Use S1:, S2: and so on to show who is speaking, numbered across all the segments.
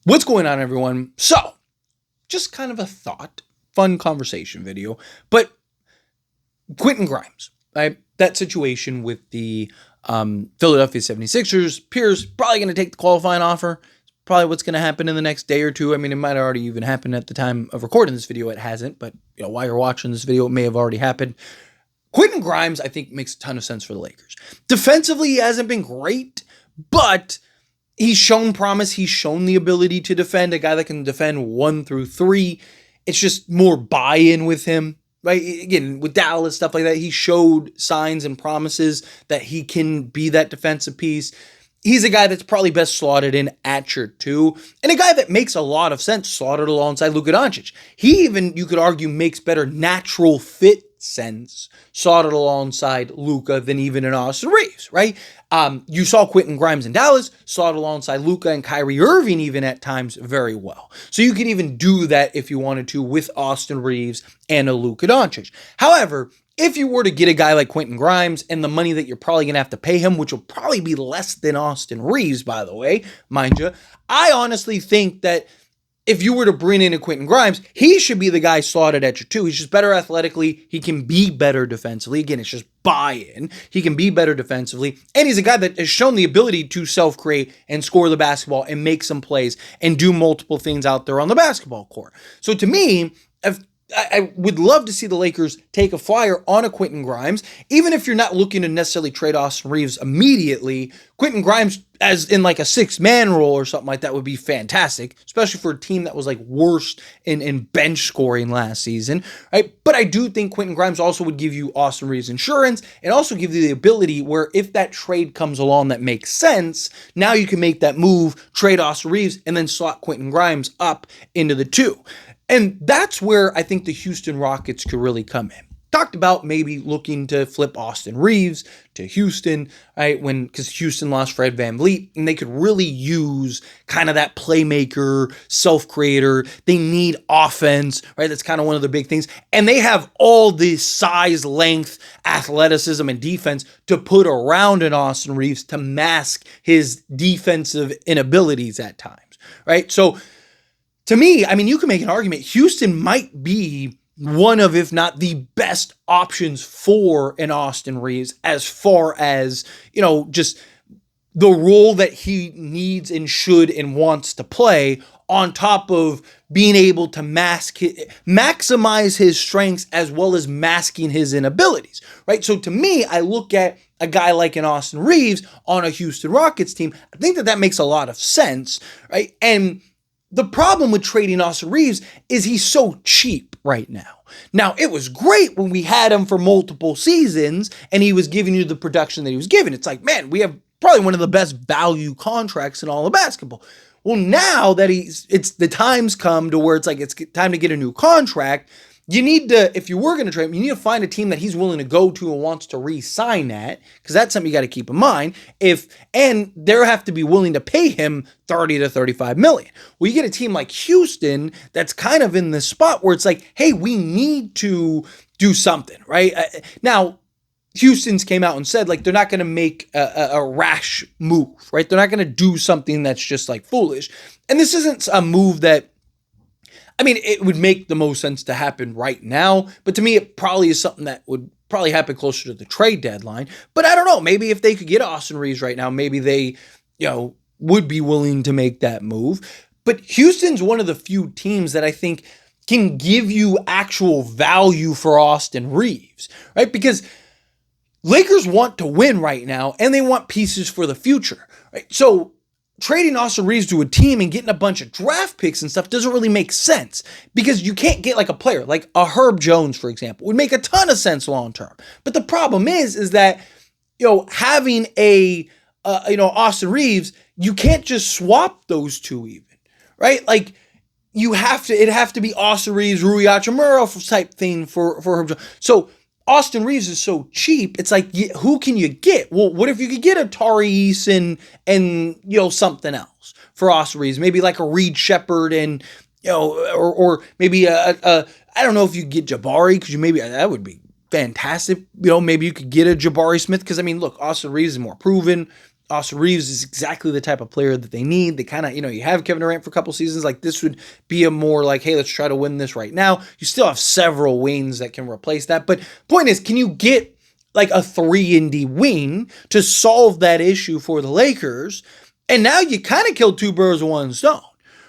S1: What's going on, everyone? So, just kind of a thought, fun conversation video, but Quentin Grimes, right? That situation with the Philadelphia 76ers, Pierce probably going to take the qualifying offer. It's probably what's going to happen in the next day or two. I mean, it might already even happen at the time of recording this video. It hasn't, but while you're watching this video, it may have already happened. Quentin Grimes, I think, makes a ton of sense for the Lakers. Defensively, he hasn't been great, but he's shown promise. He's shown the ability to defend, a guy that can defend 1 through 3. It's just more buy-in with him, right? Again, with Dallas, stuff like that, he showed signs and promises that he can be that defensive piece. He's a guy that's probably best slotted in at your 2, and a guy that makes a lot of sense slotted alongside Luka Doncic. He even, you could argue, makes better natural fit sense slotted alongside Luka than even in Austin Reeves, right? You saw Quentin Grimes in Dallas slotted alongside Luka and Kyrie Irving even at times very well. So you could even do that if you wanted to with Austin Reeves and a Luka Doncic. However, if you were to get a guy like Quentin Grimes and the money that you're probably going to have to pay him, which will probably be less than Austin Reeves, by the way, mind you, I honestly think that if you were to bring in a Quentin Grimes, he should be the guy slotted at your 2. He's just better athletically. He can be better defensively. Again, it's just buy-in. He can be better defensively. And he's a guy that has shown the ability to self-create and score the basketball and make some plays and do multiple things out there on the basketball court. So to me, I would love to see the Lakers take a flyer on a Quentin Grimes. Even if you're not looking to necessarily trade Austin Reeves immediately, Quentin Grimes as in like a 6-man role or something like that would be fantastic, especially for a team that was like worst in bench scoring last season, right? But I do think Quentin Grimes also would give you Austin Reeves insurance and also give you the ability where if that trade comes along that makes sense, now you can make that move, trade Austin Reeves, and then slot Quentin Grimes up into the 2. And that's where I think the Houston Rockets could really come in. Talked about maybe looking to flip Austin Reeves to Houston, right? Because Houston lost Fred VanVleet, and they could really use kind of that playmaker, self-creator. They need offense, right? That's kind of one of the big things. And they have all the size, length, athleticism, and defense to put around an Austin Reeves to mask his defensive inabilities at times, right? So to me, I mean, you can make an argument. Houston might be one of, if not the best options for an Austin Reeves as far as, just the role that he needs and should and wants to play on top of being able to maximize his strengths as well as masking his inabilities, right? So to me, I look at a guy like an Austin Reeves on a Houston Rockets team. I think that makes a lot of sense, right? And the problem with trading Austin Reeves is he's so cheap right now. Now, it was great when we had him for multiple seasons and he was giving you the production that he was giving. It's like, man, we have probably one of the best value contracts in all of basketball. Well, now that it's the time's come to where it's like it's time to get a new contract, you need to, if you were going to trade him, you need to find a team that he's willing to go to and wants to re-sign at, because that's something you got to keep in mind. And they have to be willing to pay him 30 to 35 million. Well, you get a team like Houston that's kind of in this spot where it's like, hey, we need to do something, right? Now, Houston's came out and said like they're not going to make a rash move, right? They're not going to do something that's just like foolish. And this isn't a move that, I mean, it would make the most sense to happen right now, but to me, it probably is something that would probably happen closer to the trade deadline. But I don't know, maybe if they could get Austin Reeves right now, maybe they, would be willing to make that move. But Houston's one of the few teams that I think can give you actual value for Austin Reeves, right? Because Lakers want to win right now, and they want pieces for the future, right? So trading Austin Reeves to a team and getting a bunch of draft picks and stuff doesn't really make sense because you can't get like a player like a Herb Jones, for example, would make a ton of sense long term. But the problem is that, having a, Austin Reeves, you can't just swap those two even, right? Like it'd have to be Austin Reeves, Rui Hachimura type thing for Herb Jones. So Austin Reeves is so cheap, it's like, who can you get? Well, what if you could get a Tari Eason and something else for Austin Reeves? Maybe like a Reed Shepherd and, or maybe I don't know if you get Jabari, because that would be fantastic. Maybe you could get a Jabari Smith, because, I mean, look, Austin Reeves is more proven. Austin Reeves is exactly the type of player that they need. They kind of, you have Kevin Durant for a couple seasons. Like, this would be a more like, hey, let's try to win this right now. You still have several wings that can replace that. But point is, can you get like a 3-and-D wing to solve that issue for the Lakers? And now you kind of killed two birds with one stone.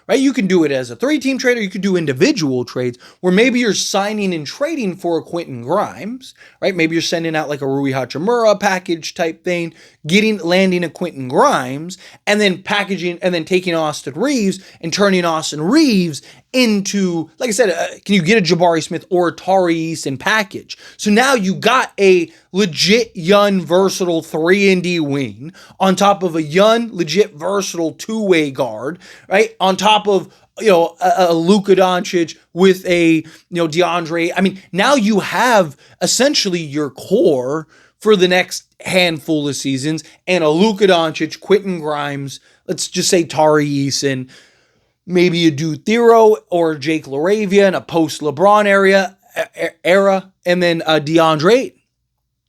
S1: Right? You can do it as a 3-team trade, or you could do individual trades where maybe you're signing and trading for a Quentin Grimes, right? Maybe you're sending out like a Rui Hachimura package type thing, landing a Quentin Grimes, and then packaging and then taking Austin Reeves and turning Austin Reeves into, like I said, can you get a Jabari Smith or a Tari Eason package? So now you got a legit young, versatile 3-and-D wing on top of a young, legit, versatile 2-way guard, right? On top of, a Luka Doncic with a, DeAndre. I mean, now you have essentially your core for the next handful of seasons, and a Luka Doncic, Quentin Grimes, let's just say Tari Eason, maybe a Dude Thero or Jake LaRavia in a post-LeBron era, and then DeAndre.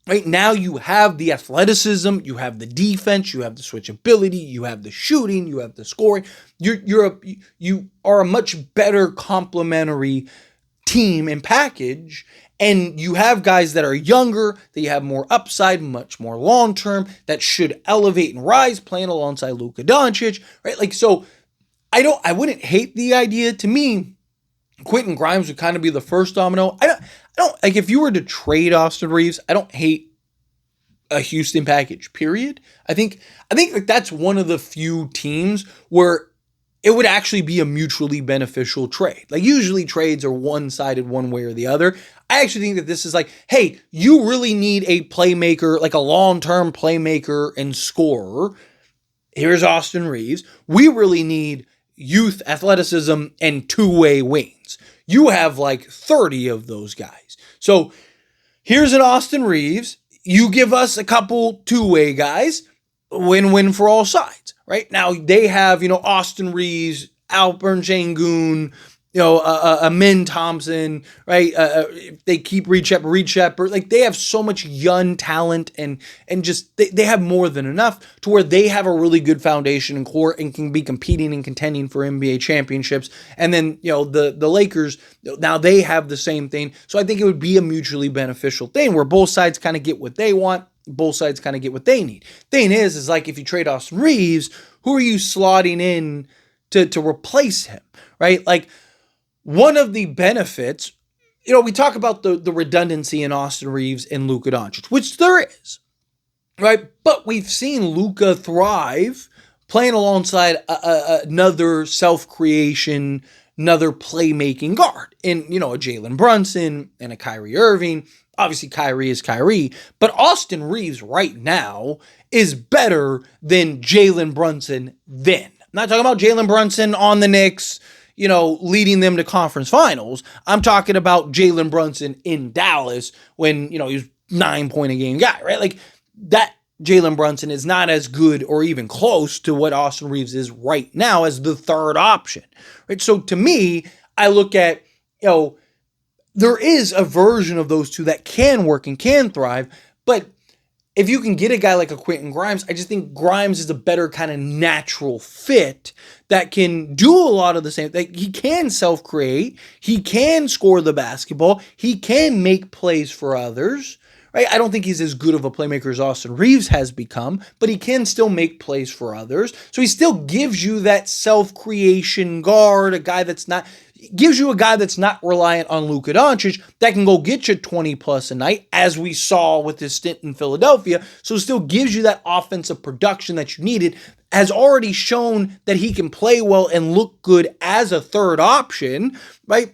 S1: Right now you have the athleticism, you have the defense, you have the switchability, you have the shooting, you have the scoring. You are a much better complementary team and package, and you have guys that are younger, that you have more upside, much more long-term, that should elevate and rise playing alongside Luka Doncic, right? Like, so I wouldn't hate the idea. To me, Quentin Grimes would kind of be the first domino. I don't like, if you were to trade Austin Reeves, I don't hate a Houston package, period. I think like that's one of the few teams where it would actually be a mutually beneficial trade. Like, usually trades are one-sided one way or the other. I actually think that this is like, hey, you really need a playmaker, like a long-term playmaker and scorer. Here's Austin Reeves. We really need youth, athleticism, and 2-way wings. You have like 30 of those guys. So here's an Austin Reeves. You give us a couple 2-way guys. Win-win for all sides, right? Now they have, Austin Reeves, Alperen Sengun, Amin Thompson, right? They keep Reed Shepard. Like, they have so much young talent and just they have more than enough to where they have a really good foundation and core and can be competing and contending for NBA championships. And then, the Lakers, now they have the same thing. So I think it would be a mutually beneficial thing where both sides kind of get what they want. Both sides kind of get what they need. Thing is like, if you trade Austin Reeves, who are you slotting in to replace him, right? Like, one of the benefits, we talk about the redundancy in Austin Reeves and Luka Doncic, which there is, right? But we've seen Luka thrive playing alongside another self-creation, another playmaking guard in, a Jalen Brunson and a Kyrie Irving. Obviously, Kyrie is Kyrie, but Austin Reeves right now is better than Jalen Brunson then. I'm not talking about Jalen Brunson on the Knicks, leading them to conference finals. I'm talking about Jalen Brunson in Dallas when, he was 9-point-a-game guy, right? Like, that Jalen Brunson is not as good or even close to what Austin Reeves is right now as the third option, right? So to me, I look at, there is a version of those two that can work and can thrive, but if you can get a guy like a Quentin Grimes, I just think Grimes is a better kind of natural fit that can do a lot of the same. Like, he can self-create, he can score the basketball, he can make plays for others, right? I don't think he's as good of a playmaker as Austin Reeves has become, but he can still make plays for others. So he still gives you that self-creation guard, a guy that's not... gives you a guy that's not reliant on Luka Doncic that can go get you 20 plus a night, as we saw with his stint in Philadelphia. So it still gives you that offensive production that you needed, has already shown that he can play well and look good as a third option, right?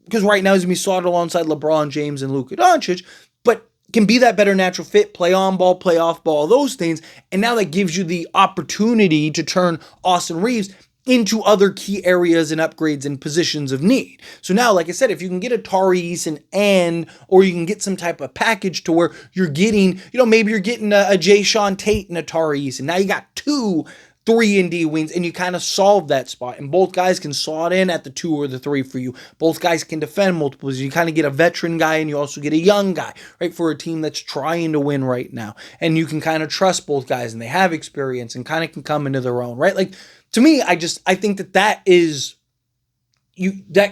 S1: Because right now he's going to be slotted alongside LeBron James and Luka Doncic, but can be that better natural fit, play on ball, play off ball, those things. And now that gives you the opportunity to turn Austin Reeves into other key areas and upgrades and positions of need. So now, like I said, if you can get a Tari Eason or you can get some type of package to where you're getting, maybe you're getting a Jay Sean Tate and a Tari Eason. Now you got two 3-and-D wings, and you kind of solve that spot. And both guys can slot in at the 2 or the 3 for you. Both guys can defend multiples. You kind of get a veteran guy, and you also get a young guy, right, for a team that's trying to win right now. And you can kind of trust both guys, and they have experience and kind of can come into their own, right? Like, to me, I think that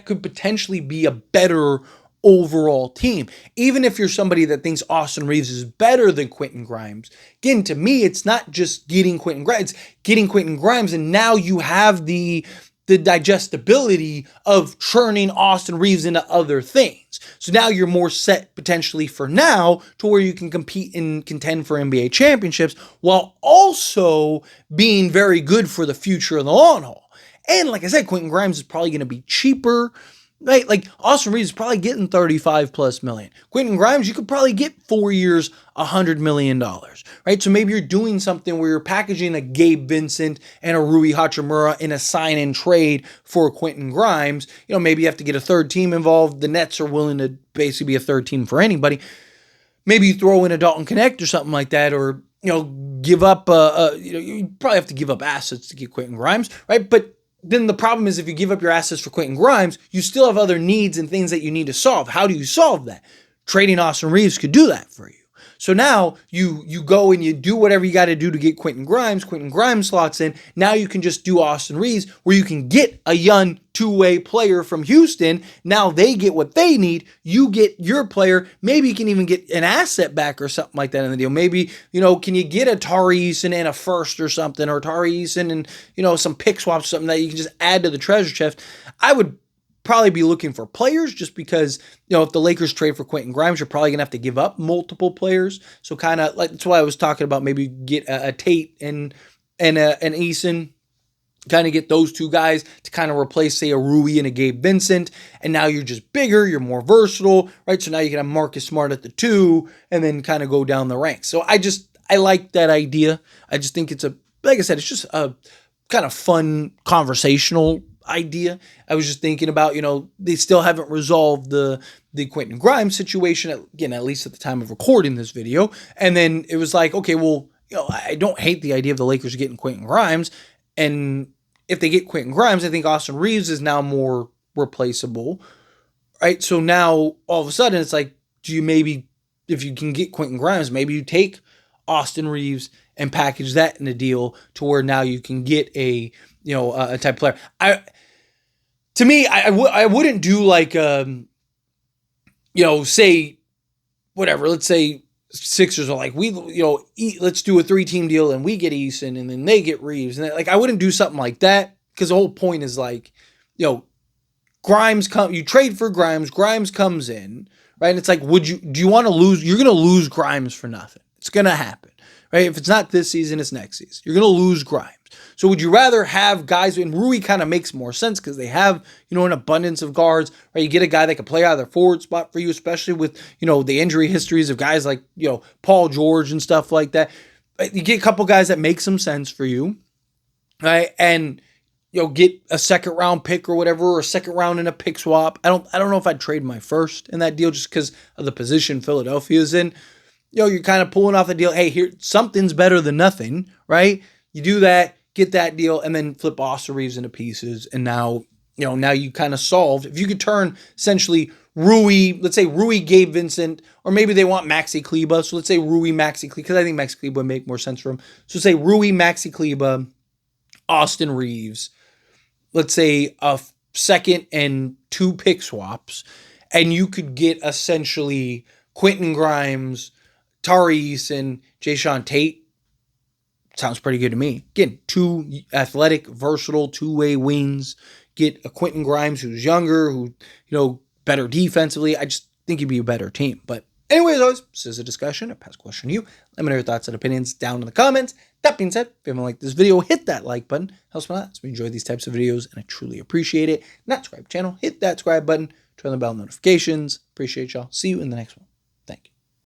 S1: could potentially be a better overall team. Even if you're somebody that thinks Austin Reeves is better than Quentin Grimes, again, to me, it's not just getting Quentin Grimes, it's getting Quentin Grimes, and now you have the digestibility of churning Austin Reeves into other things. So now you're more set potentially for now to where you can compete and contend for NBA championships while also being very good for the future in the long haul. And like I said, Quentin Grimes is probably going to be cheaper. Right? Like Austin Reeves is probably getting 35 plus million. Quentin Grimes, you could probably get 4 years, $100 million. Right? So maybe you're doing something where you're packaging a Gabe Vincent and a Rui Hachimura in a sign and trade for Quentin Grimes. You know, maybe you have to get a third team involved. The Nets are willing to basically be a third team for anybody. Maybe you throw in a Dalton Connect or something like that, or give up. You probably have to give up assets to get Quentin Grimes, right? But then the problem is if you give up your assets for Quentin Grimes, you still have other needs and things that you need to solve. How do you solve that? Trading Austin Reeves could do that for you. So now you go and you do whatever you got to do to get Quentin Grimes. Quentin Grimes slots in. Now you can just do Austin Reeves, where you can get a young two-way player from Houston. Now they get what they need. You get your player. Maybe you can even get an asset back or something like that in the deal. Maybe, can you get a Tari Eason and a first or something, or Tari Eason and, some pick swaps, something that you can just add to the treasure chest. I would probably be looking for players just because, if the Lakers trade for Quentin Grimes, you're probably going to have to give up multiple players. So kind of like, that's why I was talking about maybe get a Tate and an Eason, kind of get those two guys to kind of replace, say, a Rui and a Gabe Vincent. And now you're just bigger, you're more versatile, right? So now you can have Marcus Smart at the 2 and then kind of go down the ranks. So I like that idea. I just think it's like I said, it's just a kind of fun conversational idea. I was just thinking about, they still haven't resolved the Quentin Grimes situation, again, at least at the time of recording this video. And then it was like, okay, well, I don't hate the idea of the Lakers getting Quentin Grimes. And if they get Quentin Grimes, I think Austin Reeves is now more replaceable, right? So now all of a sudden it's like, if you can get Quentin Grimes, maybe you take Austin Reeves and package that in a deal to where now you can get a type player. To me, I wouldn't do like, say, whatever, let's say Sixers are like, let's do a 3-team deal and we get Eason and then they get Reeves. And I wouldn't do something like that, because the whole point is like, Grimes you trade for Grimes comes in, right? And it's like, do you want to lose? You're going to lose Grimes for nothing. It's going to happen, right? If it's not this season, it's next season. You're going to lose Grimes. So would you rather have guys, and Rui kind of makes more sense because they have, an abundance of guards, right? You get a guy that can play out of their forward spot for you, especially with, the injury histories of guys like, Paul George and stuff like that. You get a couple guys that make some sense for you, right? And, get a second round pick or whatever, or a second round in a pick swap. I don't know if I'd trade my first in that deal just because of the position Philadelphia's in. You're kind of pulling off the deal. Hey, here, something's better than nothing, right? You do that, get that deal, and then flip Austin Reeves into pieces. And now, now you kind of solved. If you could turn essentially Rui, let's say Rui, Gabe Vincent, or maybe they want Maxi Kleba. So let's say Rui, Maxi Kleba, because I think Maxi Kleba would make more sense for him. So say Rui, Maxi Kleba, Austin Reeves, let's say a second and 2 pick swaps, and you could get essentially Quentin Grimes, Tari Eason, Jayshawn Tate. Sounds pretty good to me. Again, 2 athletic, versatile, 2-way wings. Get a Quentin Grimes who's younger, who, better defensively. I just think he'd be a better team. But anyways, always, this is a discussion, a past question to you. Let me know your thoughts and opinions down in the comments. That being said, if you haven't liked this video, hit that like button. Helps me a lot. So we enjoy these types of videos, and I truly appreciate it. Not subscribe to the channel, hit that subscribe button. Turn on the bell notifications. Appreciate y'all. See you in the next one.